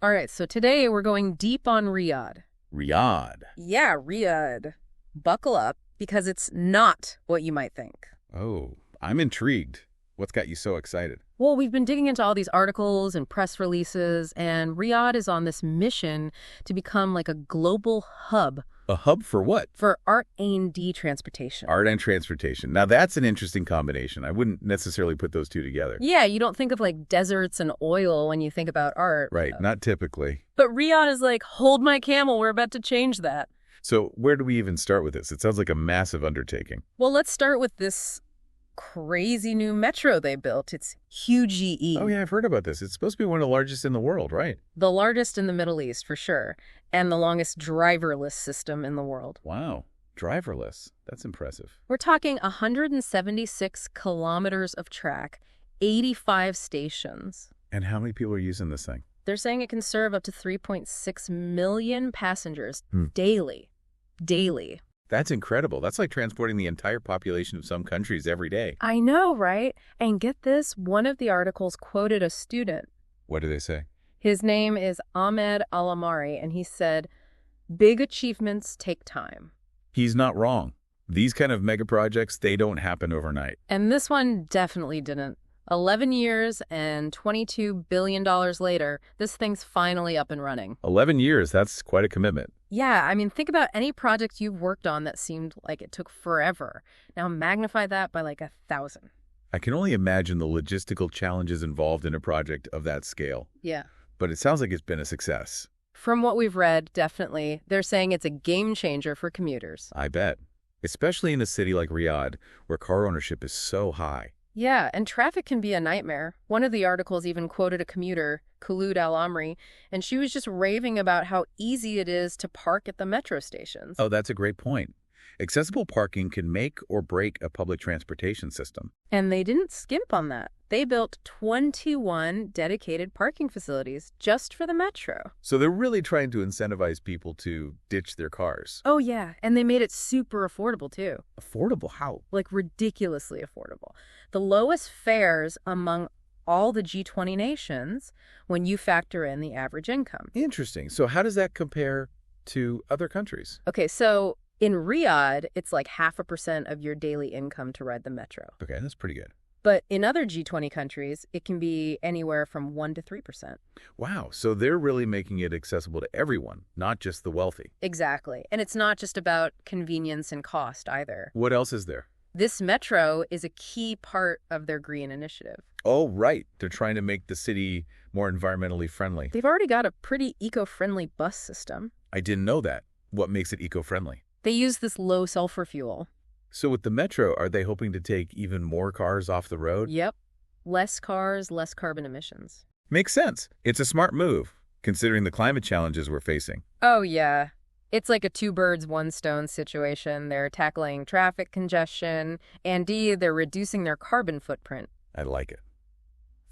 All right, so today we're going deep on Riyadh. Riyadh. Yeah, Riyadh. Buckle up, because it's not what you might think. Oh, I'm intrigued. What's got you so excited? Well, we've been digging into all these articles and press releases, and Riyadh is on this mission to become like a global hub A hub for what? for art A&D transportation. Art and transportation. Now that's an interesting combination. I wouldn't necessarily put those two together. Yeah, you don't think of like deserts and oil when you think about art. Right, not typically. But Riyadh is like, hold my camel, we're about to change that. So where do we even start with this? It sounds like a massive undertaking. Well, let's start with this crazy new metro they built. It's huge. Oh yeah, I've heard about this. It's supposed to be one of the largest in the world, right? The largest in the Middle East, for sure, and the longest driverless system in the world. Wow. Driverless. That's impressive. We're talking 176 kilometers of track, 85 stations. And how many people are using this thing? They're saying it can serve up to 3.6 million passengers Hmm. daily. Daily. That's incredible. That's like transporting the entire population of some countries every day. I know, right? And get this, one of the articles quoted a student. What do they say? His name is Ahmed Alamari, and he said, "Big achievements take time." He's not wrong. These kind of mega projects, they don't happen overnight. And this one definitely didn't. 11 years and $22 billion later, this thing's finally up and running. 11 years, that's quite a commitment. Yeah, I mean, think about any project you've worked on that seemed like it took forever. Now magnify that by like 1,000. I can only imagine the logistical challenges involved in a project of that scale. Yeah. But it sounds like it's been a success. From what we've read, definitely, they're saying it's a game changer for commuters. I bet. Especially in a city like Riyadh, where car ownership is so high. Yeah, and traffic can be a nightmare. One of the articles even quoted a commuter, Khulud Al-Amri, and she was just raving about how easy it is to park at the metro stations. Oh, that's a great point. Accessible parking can make or break a public transportation system. And they didn't skimp on that. They built 21 dedicated parking facilities just for the metro. So they're really trying to incentivize people to ditch their cars. Oh, yeah, and they made it super affordable, too. Affordable how? Like, ridiculously affordable. The lowest fares among all the G20 nations when you factor in the average income. Interesting. So how does that compare to other countries? Okay, so in Riyadh, it's like 0.5% of your daily income to ride the metro. Okay, that's pretty good. But in other G20 countries, it can be anywhere from 1% to 3%. Wow, so they're really making it accessible to everyone, not just the wealthy. Exactly. And it's not just about convenience and cost either. What else is there? This metro is a key part of their green initiative. Oh, right. They're trying to make the city more environmentally friendly. They've already got a pretty eco-friendly bus system. I didn't know that. What makes it eco-friendly? They use this low sulfur fuel. So with the metro, are they hoping to take even more cars off the road? Yep. Less cars, less carbon emissions. Makes sense. It's a smart move, considering the climate challenges we're facing. Oh, yeah. It's like a two birds, one stone situation. They're tackling traffic congestion, and D, they're reducing their carbon footprint. I like it.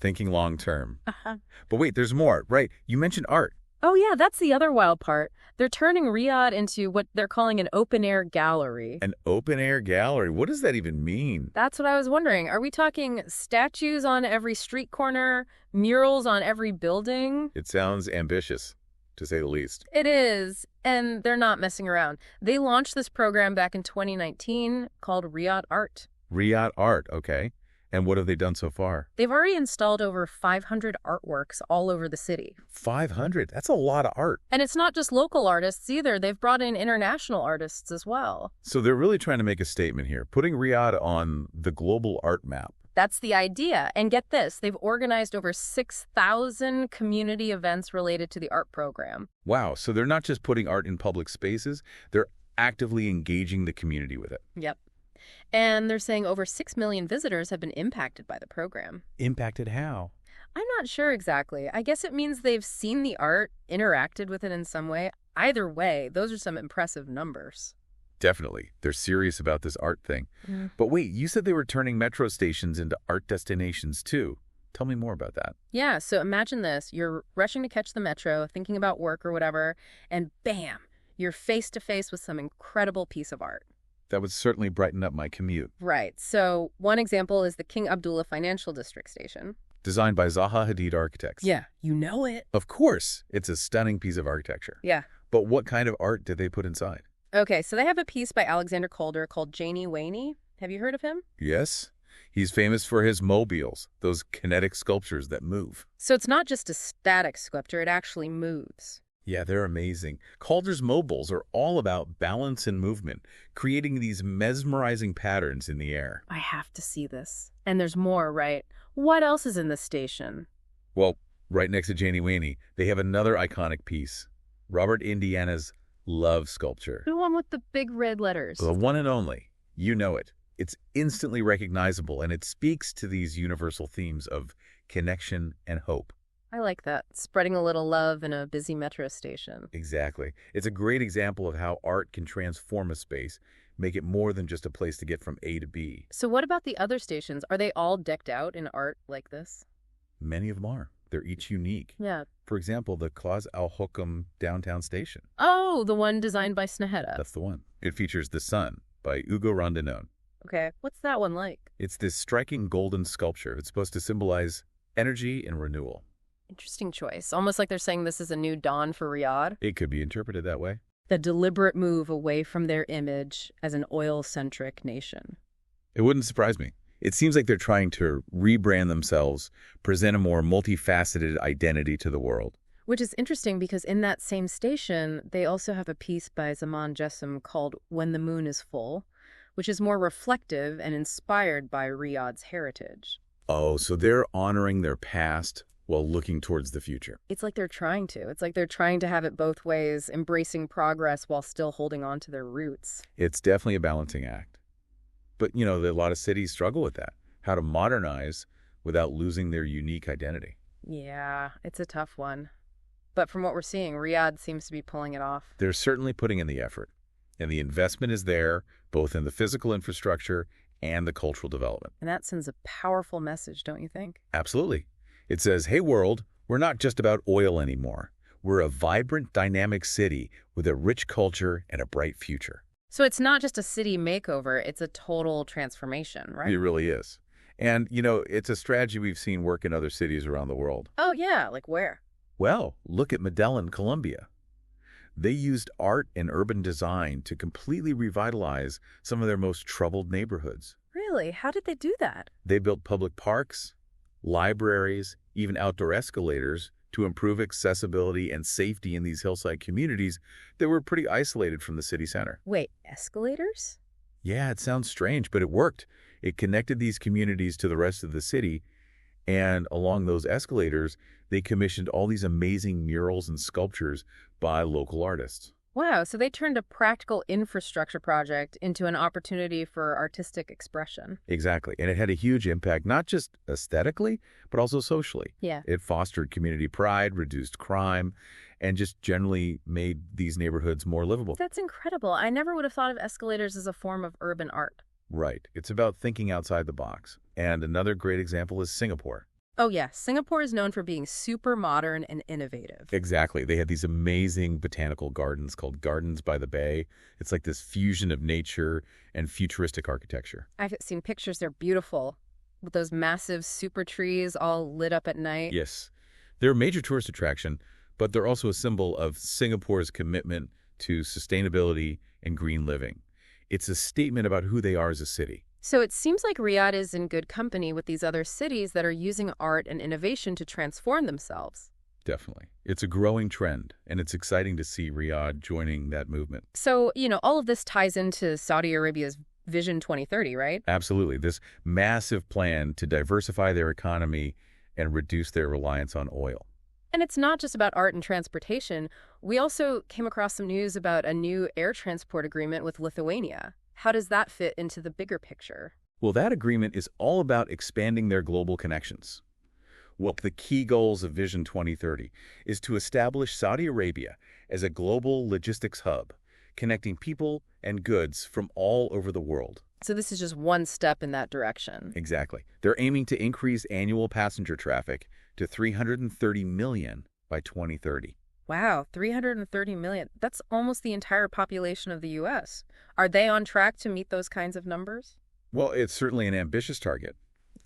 Thinking long term. Uh-huh. But wait, there's more, right? You mentioned art. Oh, yeah, that's the other wild part. They're turning Riyadh into what they're calling an open-air gallery. An open-air gallery. What does that even mean? That's what I was wondering. Are we talking statues on every street corner, murals on every building? It sounds ambitious, to say the least. It is, and they're not messing around. They launched this program back in 2019 called Riyadh Art. Riyadh art, okay. And what have they done so far? They've already installed over 500 artworks all over the city. 500? That's a lot of art. And it's not just local artists either. They've brought in international artists as well. So they're really trying to make a statement here, putting Riyadh on the global art map. That's the idea. And get this, they've organized over 6,000 community events related to the art program. Wow, so they're not just putting art in public spaces, they're actively engaging the community with it. Yep. And they're saying over 6 million visitors have been impacted by the program. Impacted how? I'm not sure exactly. I guess it means they've seen the art, interacted with it in some way. Either way, those are some impressive numbers. Definitely. They're serious about this art thing. But wait, you said they were turning metro stations into art destinations too. Tell me more about that. Yeah, so imagine this. You're rushing to catch the metro, thinking about work or whatever, and bam, you're face to face with some incredible piece of art. That would certainly brighten up my commute. Right. So one example is the King Abdullah Financial District station. designed by Zaha Hadid Architects. Yeah, you know it. Of course, it's a stunning piece of architecture. Yeah. But what kind of art did they put inside? Okay, so they have a piece by Alexander Calder called Janie Waney. Have you heard of him? Yes, he's famous for his mobiles, those kinetic sculptures that move. So it's not just a static sculpture, it actually moves. Yeah, they're amazing. Calder's mobiles are all about balance and movement, creating these mesmerizing patterns in the air. I have to see this. And there's more, right? What else is in the station? Well, right next to Janie Waney, they have another iconic piece, Robert Indiana's Love Sculpture. The one with the big red letters. The one and only. You know it. It's instantly recognizable, and it speaks to these universal themes of connection and hope. I like that. Spreading a little love in a busy metro station. Exactly. It's a great example of how art can transform a space, make it more than just a place to get from A to B. So what about the other stations? Are they all decked out in art like this? Many of them are. They're each unique. Yeah. For example, the Clause Al Hokum downtown station. Oh, the one designed by Sneheta. That's the one. It features The Sun by Ugo Rondinone. Okay. What's that one like? It's this striking golden sculpture. It's supposed to symbolize energy and renewal. Interesting choice. Almost like they're saying this is a new dawn for Riyadh. It could be interpreted that way. The deliberate move away from their image as an oil-centric nation. It wouldn't surprise me. It seems like they're trying to rebrand themselves, present a more multifaceted identity to the world. Which is interesting because in that same station, they also have a piece by Zaman Jessim called When the Moon is Full, which is more reflective and inspired by Riyadh's heritage. Oh, so they're honoring their past while looking towards the future. It's like they're trying to. It's like they're trying to have it both ways, embracing progress while still holding on to their roots. It's definitely a balancing act. But, a lot of cities struggle with that, how to modernize without losing their unique identity. Yeah, it's a tough one. But from what we're seeing, Riyadh seems to be pulling it off. They're certainly putting in the effort, and the investment is there, both in the physical infrastructure and the cultural development. And that sends a powerful message, don't you think? Absolutely. It says, hey, world, we're not just about oil anymore. We're a vibrant, dynamic city with a rich culture and a bright future. So it's not just a city makeover, it's a total transformation, right? It really is. And, it's a strategy we've seen work in other cities around the world. Oh, yeah, like where? Well, look at Medellin, Colombia. They used art and urban design to completely revitalize some of their most troubled neighborhoods. Really? How did they do that? They built public parks, libraries, even outdoor escalators to improve accessibility and safety in these hillside communities that were pretty isolated from the city center. Wait, escalators? Yeah, it sounds strange, but it worked. It connected these communities to the rest of the city, and along those escalators, they commissioned all these amazing murals and sculptures by local artists. Wow, so they turned a practical infrastructure project into an opportunity for artistic expression. Exactly. And it had a huge impact, not just aesthetically, but also socially. Yeah. It fostered community pride, reduced crime, and just generally made these neighborhoods more livable. That's incredible. I never would have thought of escalators as a form of urban art. Right. It's about thinking outside the box. And another great example is Singapore. Oh, yeah. Singapore is known for being super modern and innovative. Exactly. They had these amazing botanical gardens called Gardens by the Bay. It's like this fusion of nature and futuristic architecture. I've seen pictures. They're beautiful with those massive super trees all lit up at night. Yes. They're a major tourist attraction, but they're also a symbol of Singapore's commitment to sustainability and green living. It's a statement about who they are as a city. So it seems like Riyadh is in good company with these other cities that are using art and innovation to transform themselves. Definitely. It's a growing trend, and it's exciting to see Riyadh joining that movement. So, all of this ties into Saudi Arabia's Vision 2030, right? Absolutely. This massive plan to diversify their economy and reduce their reliance on oil. And it's not just about art and transportation. We also came across some news about a new air transport agreement with Lithuania. How does that fit into the bigger picture? Well, that agreement is all about expanding their global connections. Well, the key goals of Vision 2030 is to establish Saudi Arabia as a global logistics hub, connecting people and goods from all over the world. So this is just one step in that direction. Exactly. They're aiming to increase annual passenger traffic to 330 million by 2030. Wow, 330 million. That's almost the entire population of the U.S. Are they on track to meet those kinds of numbers? Well, it's certainly an ambitious target,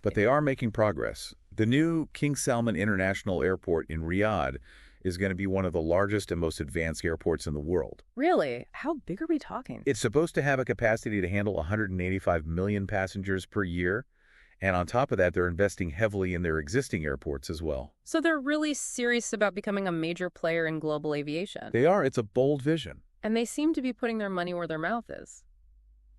but they are making progress. The new King Salman International Airport in Riyadh is going to be one of the largest and most advanced airports in the world. Really? How big are we talking? It's supposed to have a capacity to handle 185 million passengers per year, and on top of that, they're investing heavily in their existing airports as well. So they're really serious about becoming a major player in global aviation. They are. It's a bold vision. And they seem to be putting their money where their mouth is.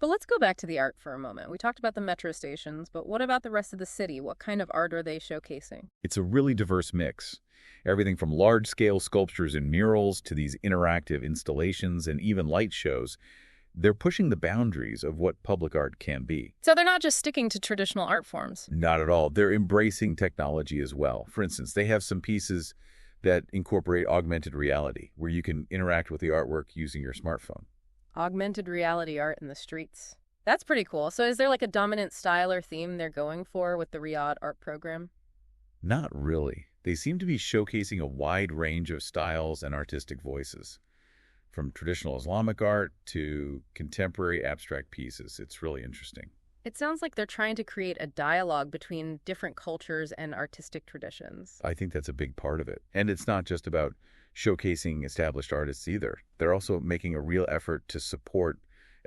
But let's go back to the art for a moment. We talked about the metro stations, but what about the rest of the city? What kind of art are they showcasing? It's a really diverse mix. Everything from large-scale sculptures and murals to these interactive installations and even light shows. They're pushing the boundaries of what public art can be. So they're not just sticking to traditional art forms. Not at all. They're embracing technology as well. For instance, they have some pieces that incorporate augmented reality, where you can interact with the artwork using your smartphone. Augmented reality art in the streets. That's pretty cool. So is there like a dominant style or theme they're going for with the Riyadh art program? Not really. They seem to be showcasing a wide range of styles and artistic voices, from traditional Islamic art to contemporary abstract pieces. It's really interesting. It sounds like they're trying to create a dialogue between different cultures and artistic traditions. I think that's a big part of it. And it's not just about showcasing established artists either. They're also making a real effort to support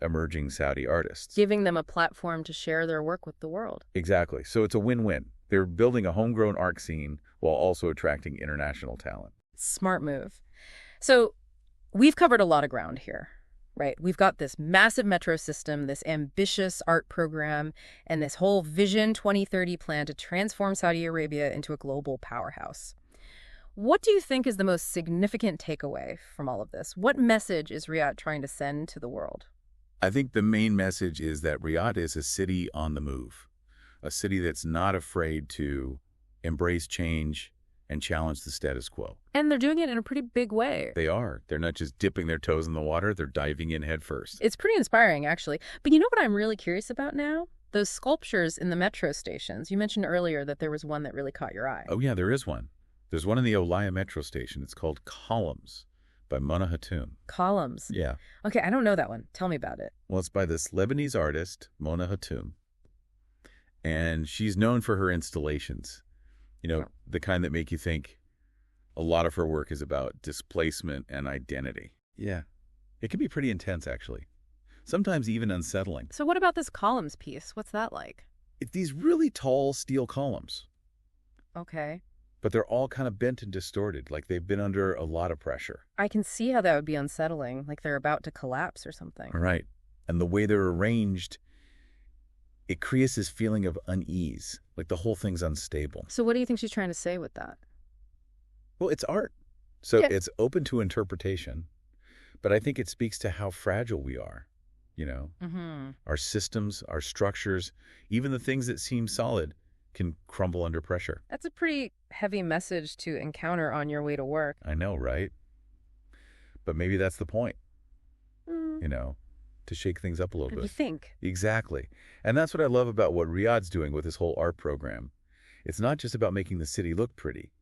emerging Saudi artists. Giving them a platform to share their work with the world. Exactly. So it's a win-win. They're building a homegrown art scene while also attracting international talent. Smart move. So we've covered a lot of ground here, right? We've got this massive metro system, this ambitious art program, and this whole Vision 2030 plan to transform Saudi Arabia into a global powerhouse. What do you think is the most significant takeaway from all of this? What message is Riyadh trying to send to the world? I think the main message is that Riyadh is a city on the move, a city that's not afraid to embrace change and challenge the status quo. And they're doing it in a pretty big way. They are. They're not just dipping their toes in the water, they're diving in head first. It's pretty inspiring, actually. But you know what I'm really curious about now? Those sculptures in the metro stations. You mentioned earlier that there was one that really caught your eye. Oh yeah, there is one. There's one in the Riyadh Metro station. It's called Columns by Mona Hatoum. Columns. Yeah. Okay, I don't know that one. Tell me about it. Well, it's by this Lebanese artist, Mona Hatoum. And she's known for her installations. You know, the kind that make you think. A lot of her work is about displacement and identity. Yeah. It can be pretty intense, actually. Sometimes even unsettling. So what about this columns piece? What's that like? It's these really tall steel columns. Okay. But they're all kind of bent and distorted, like they've been under a lot of pressure. I can see how that would be unsettling, like they're about to collapse or something. Right. And the way they're arranged, it creates this feeling of unease, like the whole thing's unstable. So what do you think she's trying to say with that? Well, it's art. So Yeah. it's open to interpretation, but I think it speaks to how fragile we are. You know, our systems, our structures, even the things that seem solid can crumble under pressure. That's a pretty heavy message to encounter on your way to work. I know, right? But maybe that's the point, you know, to shake things up a little You bit. think? Exactly. And that's what I love about what Riyadh's doing with this whole art program. It's not just about making the city look pretty.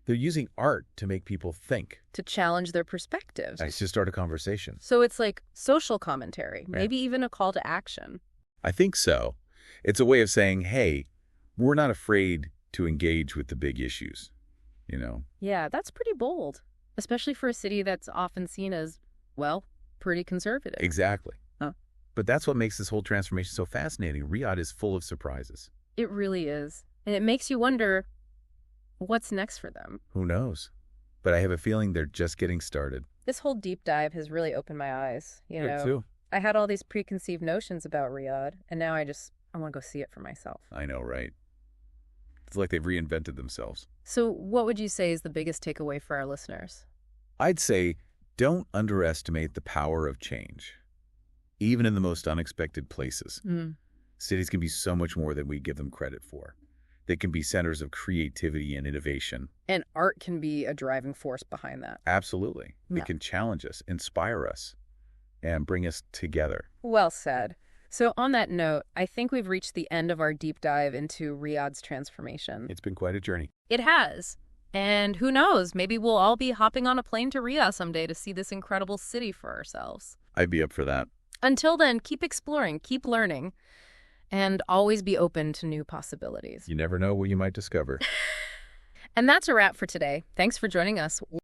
They're using art to make people think. To challenge their perspectives. Nice to start a conversation. So it's like social commentary, maybe even a call to action. I think so. It's a way of saying, hey, we're not afraid to engage with the big issues, you know? Yeah, that's pretty bold, especially for a city that's often seen as, well, pretty conservative. Exactly. Huh. But that's what makes this whole transformation so fascinating. Riyadh is full of surprises. It really is. And it makes you wonder, what's next for them? Who knows? But I have a feeling they're just getting started. This whole deep dive has really opened my eyes. You know, too. I had all these preconceived notions about Riyadh, and now I want to go see it for myself. I know, right? It's like they've reinvented themselves. So what would you say is the biggest takeaway for our listeners? I'd say don't underestimate the power of change, even in the most unexpected places. Cities can be so much more than we give them credit for. They can be centers of creativity and innovation. And art can be a driving force behind that. Absolutely. Yeah. It can challenge us, inspire us, and bring us together. Well said. So on that note, I think we've reached the end of our deep dive into Riyadh's transformation. It's been quite a journey. It has. And who knows, maybe we'll all be hopping on a plane to Riyadh someday to see this incredible city for ourselves. I'd be up for that. Until then, keep exploring, keep learning. and always be open to new possibilities. You never know what you might discover. And that's a wrap for today. Thanks for joining us.